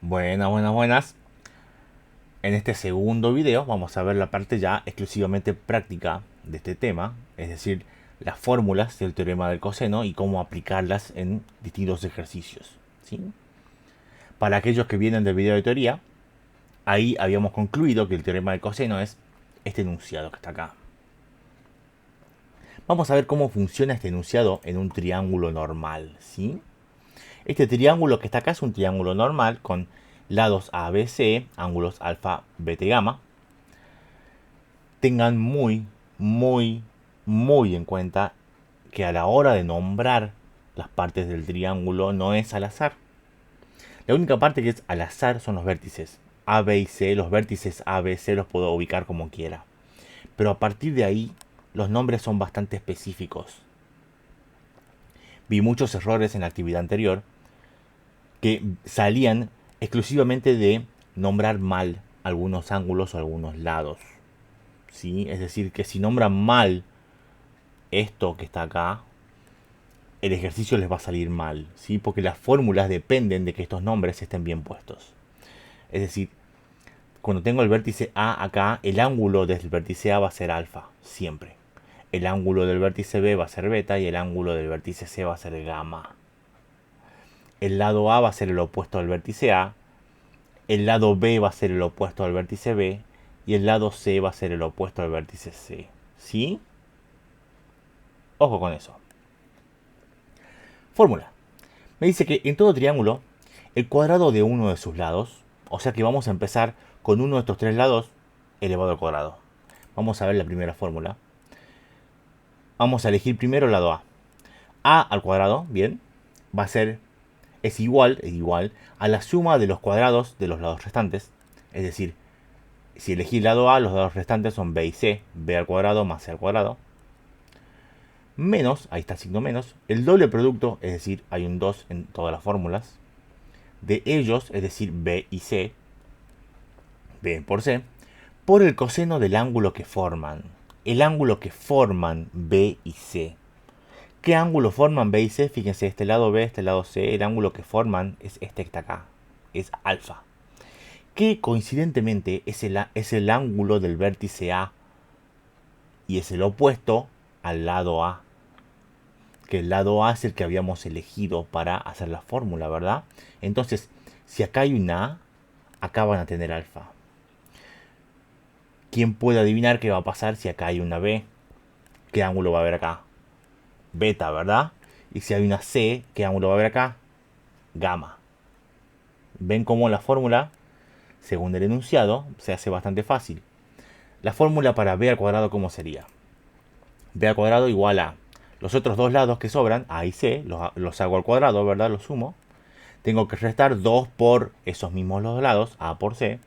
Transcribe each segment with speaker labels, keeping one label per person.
Speaker 1: Buenas, buenas, buenas. En este segundo video vamos a ver la parte ya exclusivamente práctica de este tema, es decir, las fórmulas del teorema del coseno y cómo aplicarlas en distintos ejercicios. ¿Sí? Para aquellos que vienen del video de teoría, ahí habíamos concluido que el teorema del coseno es este enunciado que está acá. Vamos a ver cómo funciona este enunciado en un triángulo normal. ¿Sí? Este triángulo que está acá es un triángulo normal con lados ABC, ángulos alfa, beta y gamma. Tengan muy en cuenta que a la hora de nombrar las partes del triángulo no es al azar. La única parte que es al azar son los vértices. A, B y C, los vértices A, B, C los puedo ubicar como quiera. Pero a partir de ahí, los nombres son bastante específicos. Vi muchos errores en la actividad anterior que salían exclusivamente de nombrar mal algunos ángulos o algunos lados. ¿Sí? Es decir, que si nombran mal esto que está acá, el ejercicio les va a salir mal, ¿sí? Porque las fórmulas dependen de que estos nombres estén bien puestos. Es decir, cuando tengo el vértice A acá, el ángulo del vértice A va a ser alfa, siempre. El ángulo del vértice B va a ser beta y el ángulo del vértice C va a ser gamma. El lado A va a ser el opuesto al vértice A, el lado B va a ser el opuesto al vértice B y el lado C va a ser el opuesto al vértice C. ¿Sí? Ojo con eso. Fórmula. Me dice que en todo triángulo, el cuadrado de uno de sus lados, o sea que vamos a empezar con uno de estos tres lados elevado al cuadrado. Vamos a ver la primera fórmula. Vamos a elegir primero el lado A. A al cuadrado, bien, va a ser, es igual a la suma de los cuadrados de los lados restantes. Es decir, si elegí el lado A, los lados restantes son B y C. B al cuadrado más C al cuadrado. Menos, ahí está el signo menos, el doble producto, es decir, hay un 2 en todas las fórmulas, de ellos, es decir, B y C, B por C, por el coseno del ángulo que forman. El ángulo que forman B y C. ¿Qué ángulo forman B y C? Fíjense, este lado B, este lado C, el ángulo que forman es este que está acá, es alfa. Que coincidentemente es el ángulo del vértice A y es el opuesto al lado A. Que el lado A es el que habíamos elegido para hacer la fórmula, ¿verdad? Entonces, si acá hay un A, acá van a tener alfa. ¿Quién puede adivinar qué va a pasar si acá hay una B? ¿Qué ángulo va a haber acá? Beta, ¿verdad? Y si hay una C, ¿qué ángulo va a haber acá? Gamma. ¿Ven cómo la fórmula, según el enunciado, se hace bastante fácil? La fórmula para B al cuadrado, ¿cómo sería? B al cuadrado igual a los otros dos lados que sobran, A y C, los hago al cuadrado, ¿verdad? Los sumo. Tengo que restar 2 por esos mismos dos lados, A por C,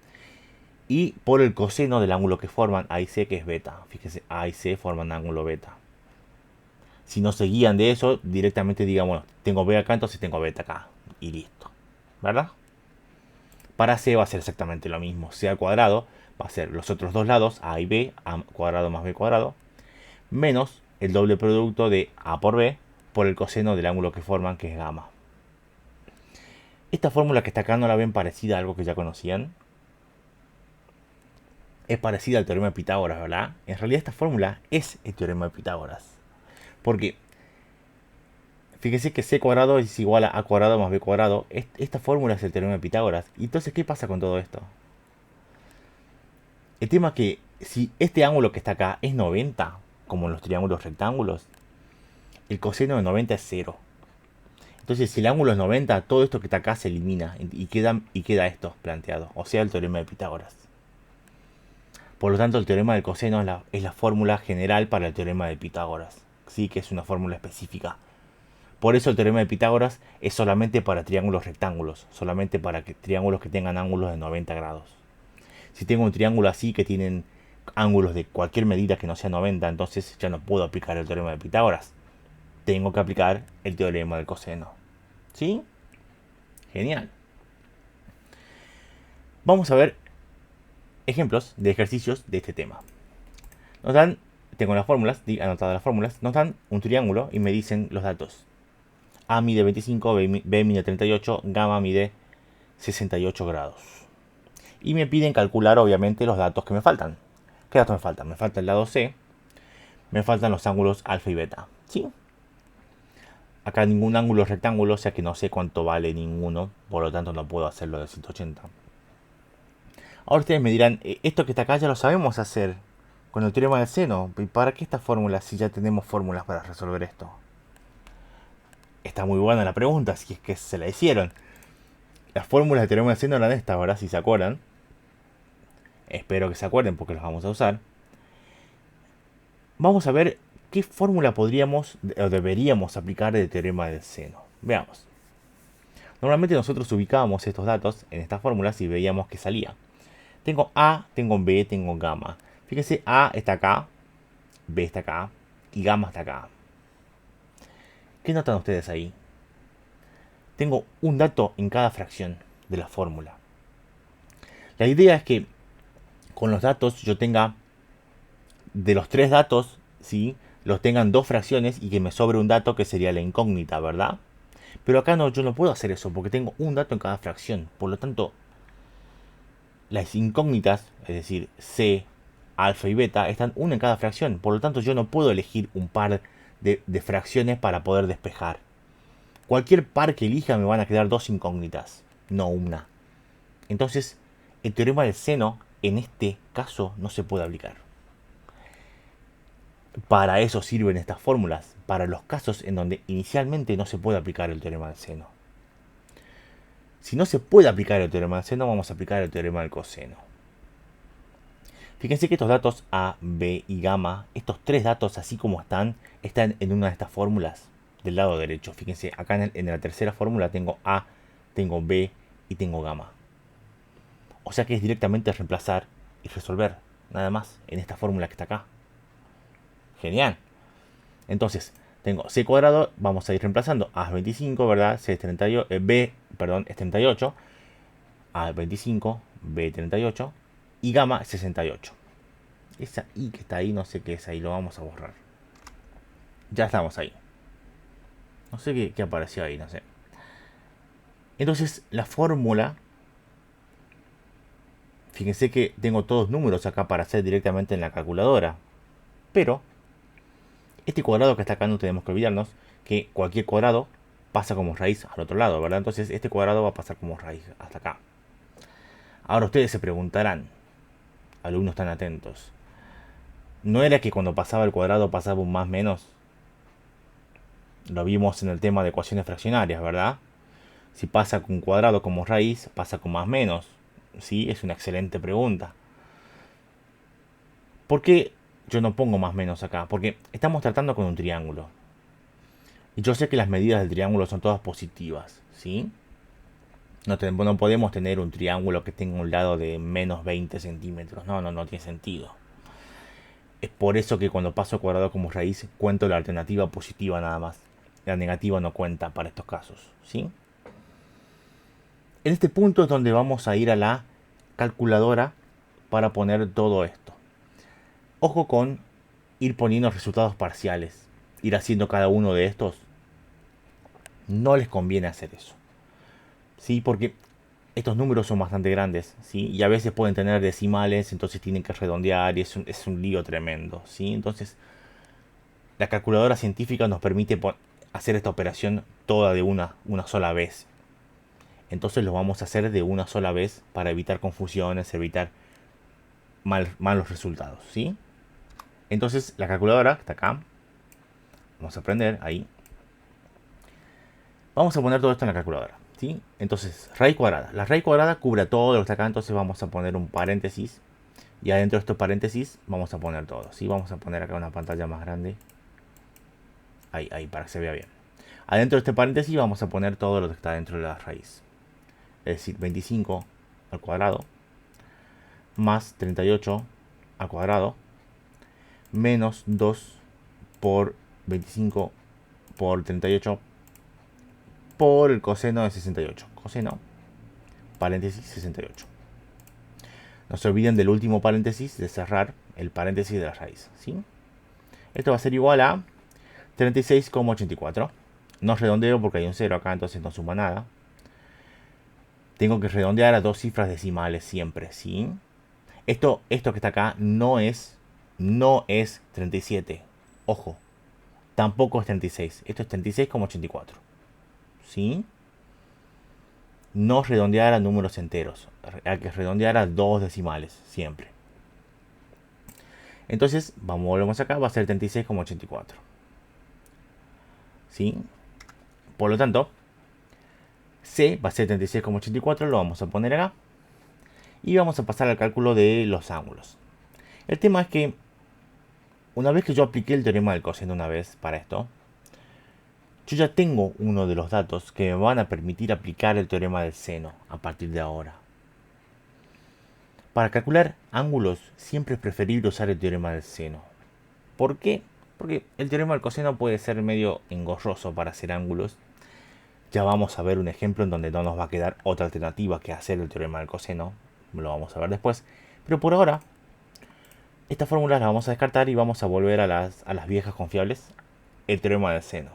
Speaker 1: y por el coseno del ángulo que forman A y C, que es beta. Fíjense, A y C forman ángulo beta. Si no se guían de eso, directamente digan, bueno, tengo B acá, entonces tengo beta acá. Y listo. ¿Verdad? Para C va a ser exactamente lo mismo. C al cuadrado va a ser los otros dos lados, A y B, A cuadrado más B cuadrado, menos el doble producto de A por B por el coseno del ángulo que forman, que es gamma. Esta fórmula que está acá, ¿no la ven parecida a algo que ya conocían? Es parecida al teorema de Pitágoras, ¿verdad? En realidad esta fórmula es el teorema de Pitágoras. Porque fíjese que C cuadrado es igual a A cuadrado más B cuadrado. Esta fórmula es el teorema de Pitágoras. Y entonces, ¿qué pasa con todo esto? El tema es que si este ángulo que está acá es 90, como en los triángulos rectángulos, el coseno de 90 es 0. Entonces, si el ángulo es 90, todo esto que está acá se elimina y queda esto planteado. O sea, el teorema de Pitágoras. Por lo tanto, el teorema del coseno es la fórmula general para el teorema de Pitágoras. Sí, que es una fórmula específica. Por eso el teorema de Pitágoras es solamente para triángulos rectángulos. Solamente para triángulos que tengan ángulos de 90 grados. Si tengo un triángulo así que tienen ángulos de cualquier medida que no sea 90, entonces ya no puedo aplicar el teorema de Pitágoras. Tengo que aplicar el teorema del coseno. ¿Sí? Genial. Vamos a ver ejemplos de ejercicios de este tema. Nos dan, tengo las fórmulas, anotadas las fórmulas, nos dan un triángulo y me dicen los datos. A mide 25, B mide 38, gamma mide 68 grados. Y me piden calcular obviamente los datos que me faltan. ¿Qué datos me faltan? Me falta el lado C, me faltan los ángulos alfa y beta. ¿Sí? Acá ningún ángulo es rectángulo, o sea que no sé cuánto vale ninguno, por lo tanto no puedo hacerlo de 180. Ahora ustedes me dirán, esto que está acá ya lo sabemos hacer con el teorema del seno. ¿Y para qué esta fórmula si ya tenemos fórmulas para resolver esto? Está muy buena la pregunta, si es que se la hicieron. Las fórmulas del teorema del seno eran estas, ¿verdad? Si se acuerdan. Espero que se acuerden porque los vamos a usar. Vamos a ver qué fórmula podríamos o deberíamos aplicar del teorema del seno. Veamos. Normalmente nosotros ubicábamos estos datos en estas fórmulas y veíamos que salía. Tengo A, tengo B, tengo gamma. Fíjense, A está acá, B está acá y gamma está acá. ¿Qué notan ustedes ahí? Tengo un dato en cada fracción de la fórmula. La idea es que con los datos yo tenga, de los tres datos, ¿sí?, los tengan dos fracciones y que me sobre un dato que sería la incógnita, ¿verdad? Pero acá no, yo no puedo hacer eso porque tengo un dato en cada fracción. Por lo tanto, las incógnitas, es decir, C, alfa y beta, están una en cada fracción. Por lo tanto, yo no puedo elegir un par de fracciones para poder despejar. Cualquier par que elija me van a quedar dos incógnitas, no una. Entonces, el teorema del seno, en este caso, no se puede aplicar. Para eso sirven estas fórmulas, para los casos en donde inicialmente no se puede aplicar el teorema del seno. Si no se puede aplicar el teorema del seno, vamos a aplicar el teorema del coseno. Fíjense que estos datos A, B y gamma, estos tres datos así como están en una de estas fórmulas del lado derecho. Fíjense, acá en la tercera fórmula tengo A, tengo B y tengo gamma. O sea que es directamente reemplazar y resolver, nada más, en esta fórmula que está acá. Genial. Entonces, tengo C cuadrado, vamos a ir reemplazando. A es 25, ¿verdad? C es 38, B, perdón, es 38. A es 25, B 38 y gamma es 68. Esa I que está ahí, no sé qué es ahí, lo vamos a borrar. Ya estamos ahí. No sé qué apareció ahí, no sé. Entonces, la fórmula, fíjense que tengo todos números acá para hacer directamente en la calculadora. Pero, este cuadrado que está acá no tenemos que olvidarnos que cualquier cuadrado pasa como raíz al otro lado, ¿verdad? Entonces, este cuadrado va a pasar como raíz hasta acá. Ahora ustedes se preguntarán, alumnos tan atentos, ¿no era que cuando pasaba el cuadrado pasaba un más menos? Lo vimos en el tema de ecuaciones fraccionarias, ¿verdad? Si pasa con cuadrado como raíz, pasa con más menos. ¿Sí? Es una excelente pregunta. ¿Por qué yo no pongo más menos acá? Porque estamos tratando con un triángulo. Y yo sé que las medidas del triángulo son todas positivas, ¿sí? No podemos tener un triángulo que tenga un lado de menos 20 centímetros. No tiene sentido. Es por eso que cuando paso cuadrado como raíz, cuento la alternativa positiva nada más. La negativa no cuenta para estos casos, ¿sí? En este punto es donde vamos a ir a la calculadora para poner todo esto. Ojo con ir poniendo resultados parciales. Ir haciendo cada uno de estos. No les conviene hacer eso, ¿sí? Porque estos números son bastante grandes, ¿sí? Y a veces pueden tener decimales, entonces tienen que redondear y es un lío tremendo, ¿sí? Entonces, la calculadora científica nos permite hacer esta operación toda de una sola vez. Entonces lo vamos a hacer de una sola vez para evitar confusiones, evitar malos resultados, ¿sí? Entonces, la calculadora está acá. Vamos a prender ahí. Vamos a poner todo esto en la calculadora, ¿sí? Entonces, raíz cuadrada. La raíz cuadrada cubre todo lo que está acá, entonces vamos a poner un paréntesis. Y adentro de estos paréntesis vamos a poner todo, ¿sí? Vamos a poner acá una pantalla más grande. Ahí, para que se vea bien. Adentro de este paréntesis vamos a poner todo lo que está dentro de la raíz. Es decir, 25 al cuadrado más 38 al cuadrado menos 2 por 25 por 38 por el coseno de 68. Coseno, paréntesis 68. No se olviden del último paréntesis, de cerrar el paréntesis de la raíz, ¿sí? Esto va a ser igual a 36,84. No redondeo porque hay un 0 acá, entonces no suma nada. tengo que redondear a dos cifras decimales siempre, ¿sí? Esto que está acá no es 37. Ojo, tampoco es 36. Esto es 36,84. ¿Sí? No redondear a números enteros. Hay que redondear a dos decimales siempre. Entonces, volvemos acá, va a ser 36,84. ¿Sí? Por lo tanto, C va a ser 36,84, lo vamos a poner acá. Y vamos a pasar al cálculo de los ángulos. El tema es que, una vez que yo apliqué el teorema del coseno una vez para esto, yo ya tengo uno de los datos que me van a permitir aplicar el teorema del seno a partir de ahora. Para calcular ángulos siempre es preferible usar el teorema del seno. ¿Por qué? Porque el teorema del coseno puede ser medio engorroso para hacer ángulos. Ya vamos a ver un ejemplo en donde no nos va a quedar otra alternativa que hacer el teorema del coseno. Lo vamos a ver después. Pero por ahora, estas fórmulas las vamos a descartar y vamos a volver a las viejas confiables. El teorema del seno.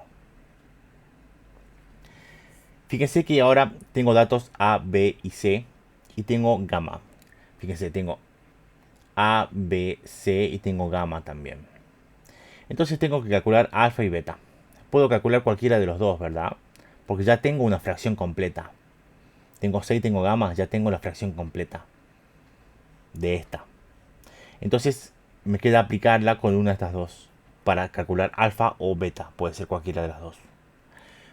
Speaker 1: Fíjense que ahora tengo datos A, B y C y tengo gamma. Fíjense, tengo A, B, C y tengo gamma también. Entonces tengo que calcular alfa y beta. Puedo calcular cualquiera de los dos, ¿verdad? Porque ya tengo una fracción completa. Tengo C y tengo gamma, ya tengo la fracción completa de esta. Entonces me queda aplicarla con una de estas dos para calcular alfa o beta. Puede ser cualquiera de las dos.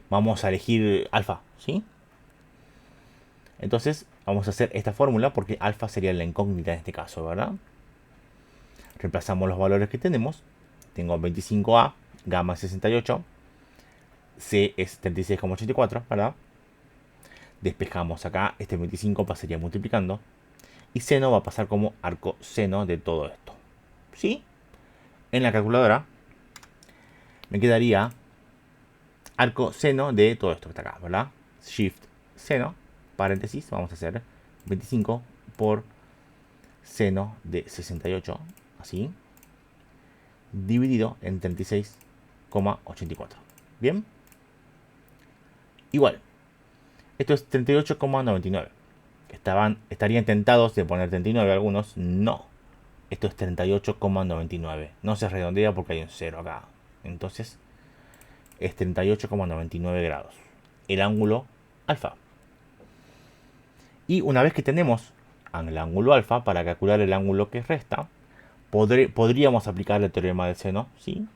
Speaker 1: Vamos a elegir alfa, ¿sí? Entonces vamos a hacer esta fórmula porque alfa sería la incógnita en este caso, ¿verdad? Reemplazamos los valores que tenemos. Tengo 25A, gamma es 68, C es 36,84, ¿verdad? Despejamos acá, este 25 pasaría multiplicando. Y seno va a pasar como arco seno de todo esto. ¿Sí? En la calculadora me quedaría arco seno de todo esto que está acá, ¿verdad? Shift seno, paréntesis, vamos a hacer 25 por seno de 68, así, dividido en 36,84. ¿Bien? Igual, esto es 38,99. Estarían tentados de poner 39 algunos. No. Esto es 38,99. No se redondea porque hay un 0 acá. Entonces es 38,99 grados. El ángulo alfa. Y una vez que tenemos el ángulo alfa, para calcular el ángulo que resta, podríamos aplicar el teorema del seno, ¿sí?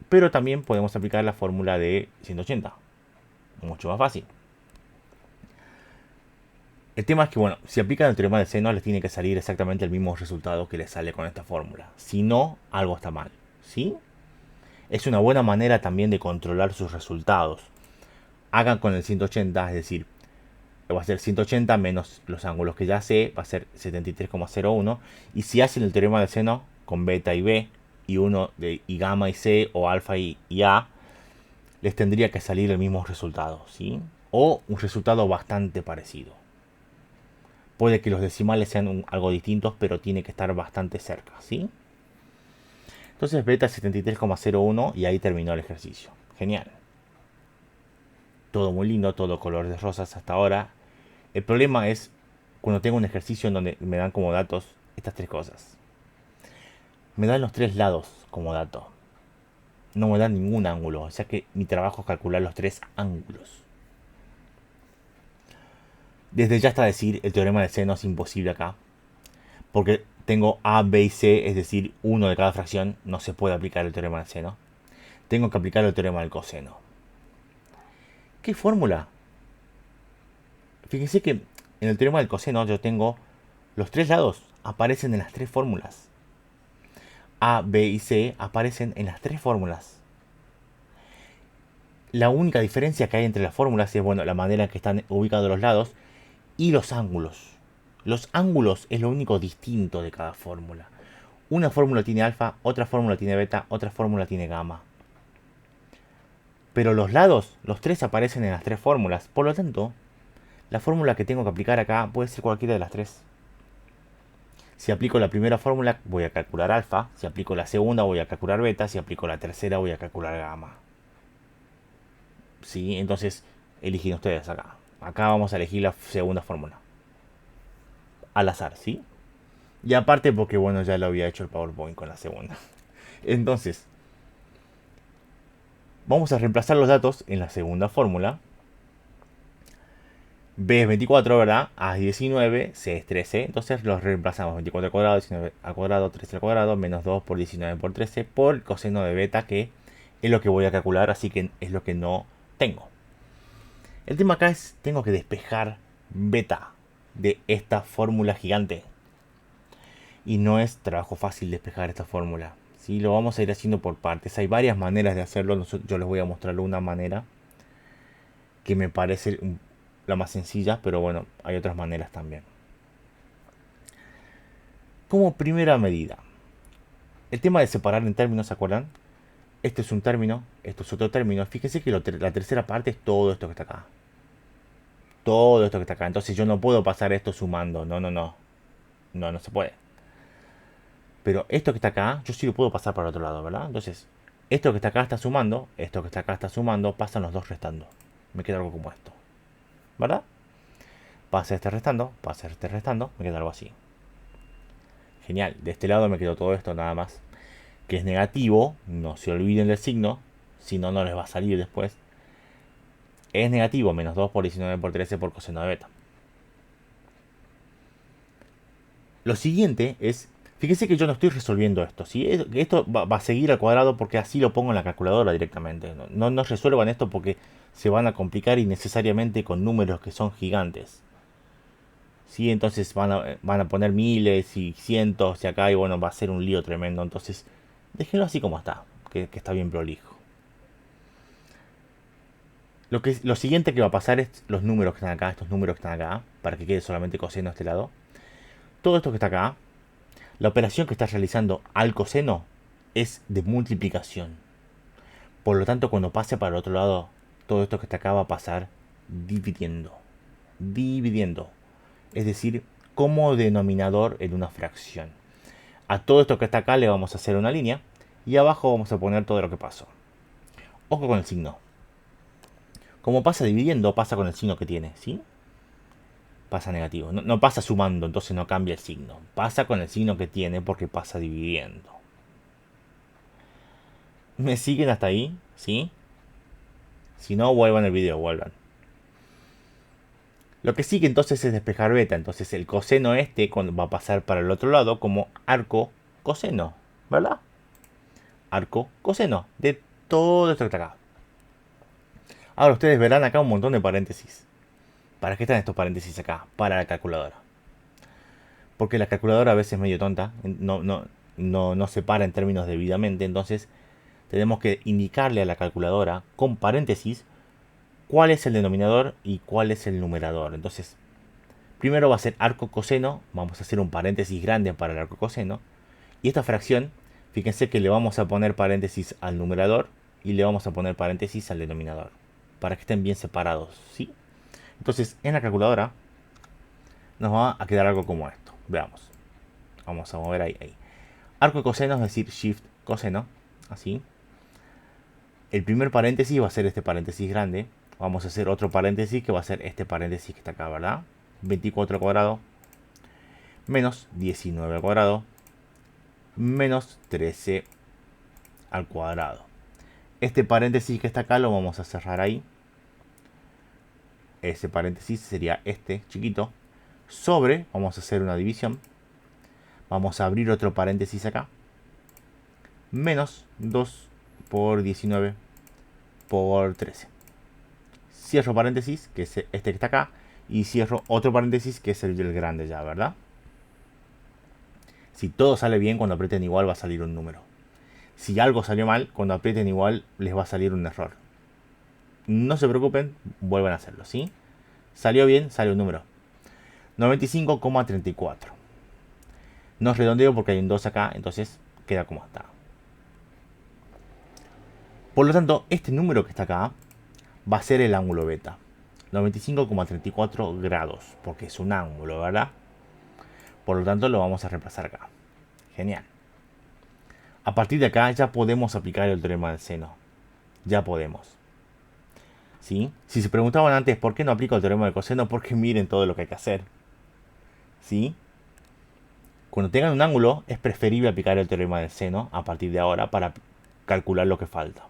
Speaker 1: Pero también podemos aplicar la fórmula de 180. Mucho más fácil. El tema es que, bueno, si aplican el teorema del seno, les tiene que salir exactamente el mismo resultado que les sale con esta fórmula. Si no, algo está mal, ¿sí? Es una buena manera también de controlar sus resultados. Hagan con el 180, es decir, va a ser 180 menos los ángulos que ya sé, va a ser 73,01. Y si hacen el teorema del seno con beta y b, y gamma y c, o alfa y a, les tendría que salir el mismo resultado, ¿sí? O un resultado bastante parecido. Puede que los decimales sean algo distintos, pero tiene que estar bastante cerca, ¿sí? Entonces beta 73,01 y ahí terminó el ejercicio. Genial. Todo muy lindo, todo color de rosas hasta ahora. El problema es cuando tengo un ejercicio en donde me dan como datos estas tres cosas. Me dan los tres lados como dato. No me dan ningún ángulo, o sea que mi trabajo es calcular los tres ángulos. Desde ya hasta decir, el teorema del seno es imposible acá. Porque tengo A, B y C, es decir, uno de cada fracción, no se puede aplicar el teorema del seno. Tengo que aplicar el teorema del coseno. ¿Qué fórmula? Fíjense que en el teorema del coseno yo tengo los tres lados, aparecen en las tres fórmulas. A, B y C aparecen en las tres fórmulas. La única diferencia que hay entre las fórmulas es, bueno, la manera en que están ubicados los lados y los ángulos. Los ángulos es lo único distinto de cada fórmula. Una fórmula tiene alfa, otra fórmula tiene beta, otra fórmula tiene gamma. Pero los lados, los tres aparecen en las tres fórmulas. Por lo tanto, la fórmula que tengo que aplicar acá puede ser cualquiera de las tres. Si aplico la primera fórmula voy a calcular alfa. Si aplico la segunda voy a calcular beta. Si aplico la tercera voy a calcular gamma. ¿Sí? Entonces eligen ustedes acá. Acá vamos a elegir la segunda fórmula. Al azar, ¿sí? Y aparte porque, bueno, ya lo había hecho el PowerPoint con la segunda. Entonces, vamos a reemplazar los datos en la segunda fórmula. B es 24, ¿verdad? A es 19, C es 13. Entonces los reemplazamos. 24 al cuadrado, 19 al cuadrado, 13 al cuadrado, menos 2 por 19 por 13 por el coseno de beta, que es lo que voy a calcular, así que es lo que no tengo. El tema acá es, tengo que despejar beta de esta fórmula gigante. Y no es trabajo fácil despejar esta fórmula. ¿Sí? Lo vamos a ir haciendo por partes. Hay varias maneras de hacerlo. Yo les voy a mostrar una manera que me parece la más sencilla, pero bueno, hay otras maneras también. Como primera medida, el tema de separar en términos, ¿se acuerdan? Este es un término, esto es otro término. Fíjense que la tercera parte es todo esto que está acá. Todo esto que está acá. Entonces yo no puedo pasar esto sumando. No, no, no. No, no se puede. Pero esto que está acá, yo sí lo puedo pasar para el otro lado, ¿verdad? Entonces, esto que está acá está sumando, esto que está acá está sumando, pasan los dos restando. Me queda algo como esto. ¿Verdad? Pasa este restando, pasa este restando, me queda algo así. Genial. De este lado me quedó todo esto nada más. Que es negativo, no se olviden del signo, si no, no les va a salir después. Es negativo, menos 2 por 19 por 13 por coseno de beta. Lo siguiente es, fíjense que yo no estoy resolviendo esto, ¿sí? Esto va a seguir al cuadrado porque así lo pongo en la calculadora directamente. No resuelvan esto porque se van a complicar innecesariamente con números que son gigantes. ¿Sí? Entonces van a poner miles y cientos y acá y bueno, va a ser un lío tremendo. Entonces, déjenlo así como está, que está bien prolijo. Lo siguiente que va a pasar es los números que están acá, estos números que están acá, para que quede solamente coseno a este lado. Todo esto que está acá, la operación que estás realizando al coseno es de multiplicación. Por lo tanto, cuando pase para el otro lado, todo esto que está acá va a pasar dividiendo. Dividiendo. Es decir, como denominador en una fracción. A todo esto que está acá le vamos a hacer una línea y abajo vamos a poner todo lo que pasó. Ojo con el signo. Como pasa dividiendo, pasa con el signo que tiene, ¿sí? Pasa negativo. No pasa sumando, entonces no cambia el signo. Pasa con el signo que tiene porque pasa dividiendo. ¿Me siguen hasta ahí? ¿Sí? Si no, vuelvan el video, vuelvan. Lo que sigue entonces es despejar beta. Entonces el coseno este va a pasar para el otro lado como arco coseno. ¿Verdad? Arco coseno. De todo esto que está acá. Ahora ustedes verán acá un montón de paréntesis. ¿Para qué están estos paréntesis acá? Para la calculadora. Porque la calculadora a veces es medio tonta. No separa en términos debidamente. Entonces tenemos que indicarle a la calculadora con paréntesis cuál es el denominador y cuál es el numerador. Entonces, primero va a ser arco coseno. Vamos a hacer un paréntesis grande para el arco coseno. Y esta fracción, fíjense que le vamos a poner paréntesis al numerador y le vamos a poner paréntesis al denominador. Para que estén bien separados, ¿sí? Entonces, en la calculadora nos va a quedar algo como esto. Veamos. Vamos a mover ahí. Arco coseno, es decir, shift coseno. Así. El primer paréntesis va a ser este paréntesis grande. Vamos a hacer otro paréntesis que va a ser este paréntesis que está acá, ¿verdad? 24 al cuadrado menos 19 al cuadrado menos 13 al cuadrado. Este paréntesis que está acá lo vamos a cerrar ahí. Ese paréntesis sería este chiquito. Sobre, vamos a hacer una división. Vamos a abrir otro paréntesis acá. Menos 2 por 19 por 13. Cierro paréntesis, que es este que está acá. Y cierro otro paréntesis, que es el del grande ya, ¿verdad? Si todo sale bien, cuando aprieten igual va a salir un número. Si algo salió mal, cuando aprieten igual les va a salir un error. No se preocupen, vuelvan a hacerlo, ¿sí? Salió bien, sale un número. 95,34. No redondeo porque hay un 2 acá, entonces queda como está. Por lo tanto, este número que está acá va a ser el ángulo beta. 95,34 grados, porque es un ángulo, ¿verdad? Por lo tanto, lo vamos a reemplazar acá. Genial. A partir de acá ya podemos aplicar el teorema del seno. Ya podemos. ¿sí? Si se preguntaban antes por qué no aplico el teorema del coseno, porque miren todo lo que hay que hacer, ¿sí? Cuando tengan un ángulo, es preferible aplicar el teorema del seno a partir de ahora para calcular lo que falta.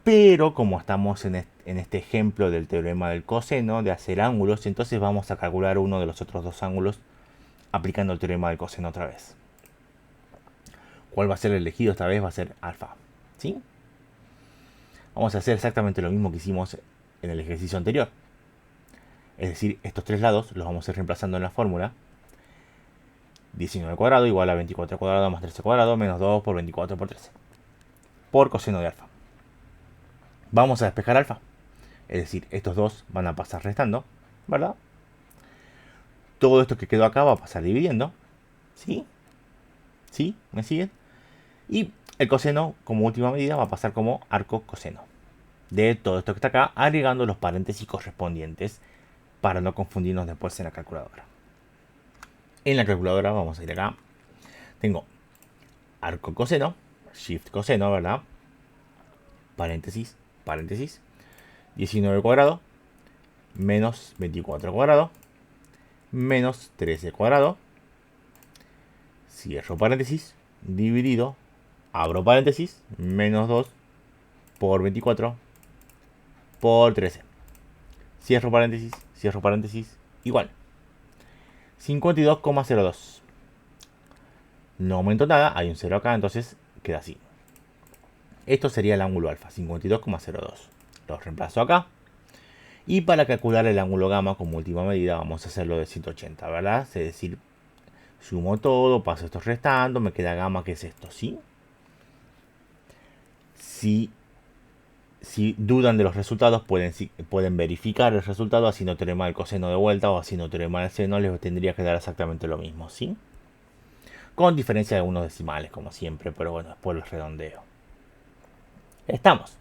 Speaker 1: Pero como estamos en este ejemplo del teorema del coseno, de hacer ángulos, entonces vamos a calcular uno de los otros dos ángulos aplicando el teorema del coseno otra vez. ¿Cuál va a ser el elegido esta vez? Va a ser alfa, ¿sí? Vamos a hacer exactamente lo mismo que hicimos en el ejercicio anterior. Es decir, estos tres lados los vamos a ir reemplazando en la fórmula. 19 cuadrado igual a 24 cuadrado más 13 cuadrado menos 2 por 24 por 13. Por coseno de alfa. Vamos a despejar alfa. Es decir, estos dos van a pasar restando, ¿verdad? Todo esto que quedó acá va a pasar dividiendo. ¿Sí? ¿Sí? ¿Me siguen? Y el coseno, como última medida, va a pasar como arco coseno de todo esto que está acá, agregando los paréntesis correspondientes para no confundirnos después en la calculadora. En la calculadora vamos a ir acá. Tengo arco coseno, shift coseno, ¿verdad? Paréntesis, paréntesis. 19 cuadrado menos 24 cuadrado menos 13 cuadrado. Cierro paréntesis, dividido, abro paréntesis, menos 2 por 24 por 13. Cierro paréntesis, igual. 52,02. No aumento nada, hay un 0 acá, entonces queda así. Esto sería el ángulo alfa, 52,02. Lo reemplazo acá. Y para calcular el ángulo gamma como última medida vamos a hacerlo de 180, ¿verdad? Es decir, sumo todo, paso esto restando, me queda gamma, que es esto, ¿sí? Si dudan de los resultados, pueden verificar el resultado haciendo teorema del coseno de vuelta o haciendo teorema del seno, les tendría que dar exactamente lo mismo, ¿sí? Con diferencia de unos decimales, como siempre, pero bueno, después los redondeo. Estamos.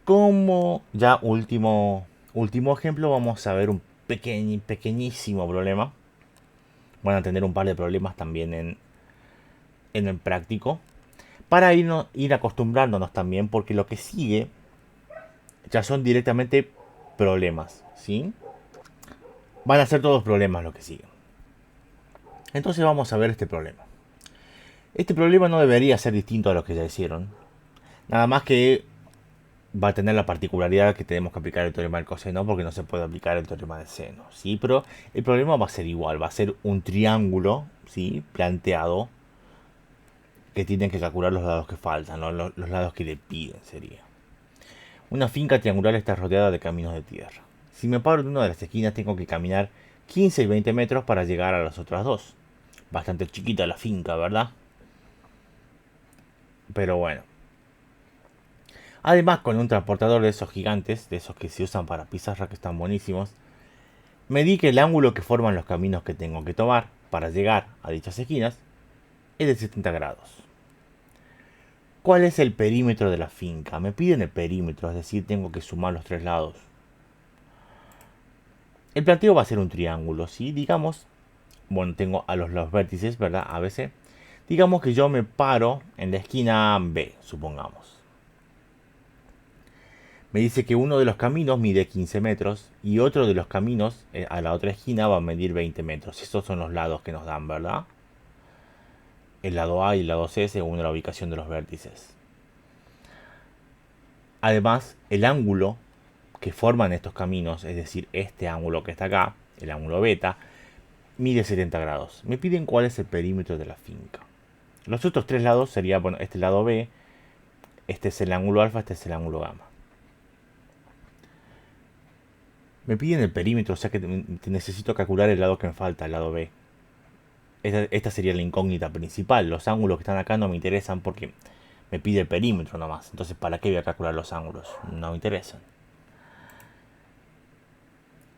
Speaker 1: Como ya último ejemplo, vamos a ver un pequeñísimo problema. Van a tener un par de problemas también en el práctico. Para ir acostumbrándonos también, porque lo que sigue ya son directamente problemas, ¿sí? Van a ser todos problemas lo que siguen. Entonces vamos a ver este problema. Este problema no debería ser distinto a los que ya hicieron. Nada más que va a tener la particularidad que tenemos que aplicar el teorema del coseno porque no se puede aplicar el teorema del seno, ¿sí? Pero el problema va a ser igual, va a ser un triángulo, ¿sí? Planteado, que tienen que calcular los lados que faltan, ¿no? Los lados que le piden sería. Una finca triangular está rodeada de caminos de tierra. Si me paro en una de las esquinas tengo que caminar 15 y 20 metros para llegar a las otras dos. Bastante chiquita la finca, ¿verdad? Pero bueno. Además, con un transportador de esos gigantes, de esos que se usan para pizarra, que están buenísimos, medí que el ángulo que forman los caminos que tengo que tomar para llegar a dichas esquinas es de 70 grados. ¿Cuál es el perímetro de la finca? Me piden el perímetro, es decir, tengo que sumar los tres lados. El planteo va a ser un triángulo, ¿sí? Digamos, bueno, tengo a los vértices, ¿verdad? ABC. Digamos que yo me paro en la esquina B, supongamos. Me dice que uno de los caminos mide 15 metros y otro de los caminos a la otra esquina va a medir 20 metros. Esos son los lados que nos dan, ¿verdad? El lado A y el lado C según la ubicación de los vértices. Además, el ángulo que forman estos caminos, es decir, este ángulo que está acá, el ángulo beta, mide 70 grados. Me piden cuál es el perímetro de la finca. Los otros tres lados serían, bueno, este lado B, este es el ángulo alfa, este es el ángulo gamma. Me piden el perímetro, o sea que necesito calcular el lado que me falta, el lado B. Esta sería la incógnita principal. Los ángulos que están acá no me interesan porque me pide el perímetro nomás. Entonces, ¿para qué voy a calcular los ángulos? No me interesan.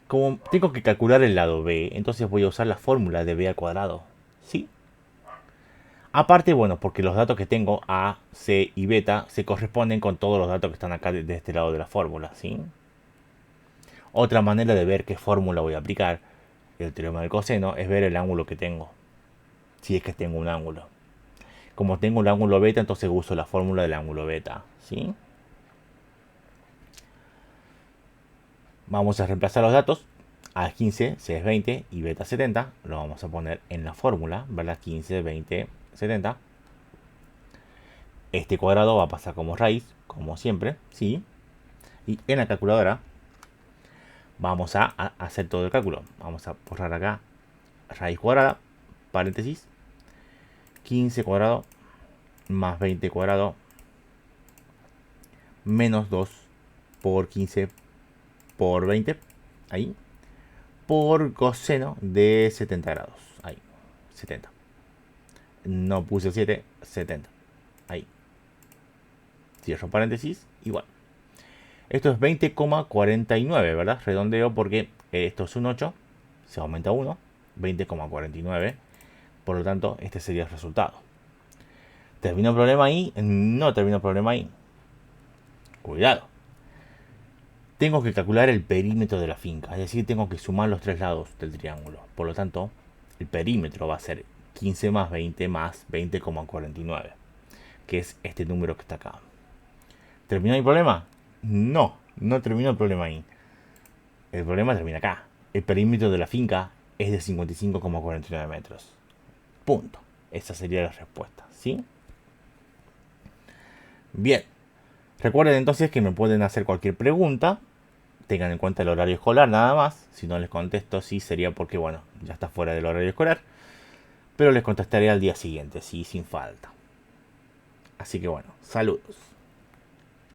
Speaker 1: Como tengo que calcular el lado B, entonces voy a usar la fórmula de B al cuadrado. ¿Sí? Aparte, bueno, porque los datos que tengo, A, C y beta, se corresponden con todos los datos que están acá de este lado de la fórmula, ¿sí? Otra manera de ver qué fórmula voy a aplicar, el teorema del coseno, es ver el ángulo que tengo. Si es que tengo un ángulo. Como tengo un ángulo beta, entonces uso la fórmula del ángulo beta, ¿sí? Vamos a reemplazar los datos. A 15, C es 20 y beta 70. Lo vamos a poner en la fórmula, ¿verdad? 15, 20, 70. Este cuadrado va a pasar como raíz, como siempre, ¿sí? Y en la calculadora vamos a hacer todo el cálculo. Vamos a borrar acá raíz cuadrada, paréntesis, 15 cuadrado más 20 cuadrado menos 2 por 15 por 20, ahí, por coseno de 70 grados, ahí, 70. No puse 7, 70, ahí. Cierro paréntesis, igual. Esto es 20,49, ¿verdad? Redondeo porque esto es un 8, se aumenta 1, 20,49. Por lo tanto, este sería el resultado. ¿Terminó el problema ahí? No terminó el problema ahí. Cuidado. Tengo que calcular el perímetro de la finca, es decir, tengo que sumar los tres lados del triángulo. Por lo tanto, el perímetro va a ser 15 más 20 más 20,49, que es este número que está acá. ¿Terminó mi problema? No, no terminó el problema ahí. El problema termina acá. El perímetro de la finca es de 55,49 metros. Punto. Esa sería la respuesta, ¿sí? Bien. Recuerden entonces que me pueden hacer cualquier pregunta. Tengan en cuenta el horario escolar nada más. Si no les contesto, sí sería porque, bueno, ya está fuera del horario escolar. Pero les contestaré al día siguiente, sí, sin falta. Así que bueno, saludos.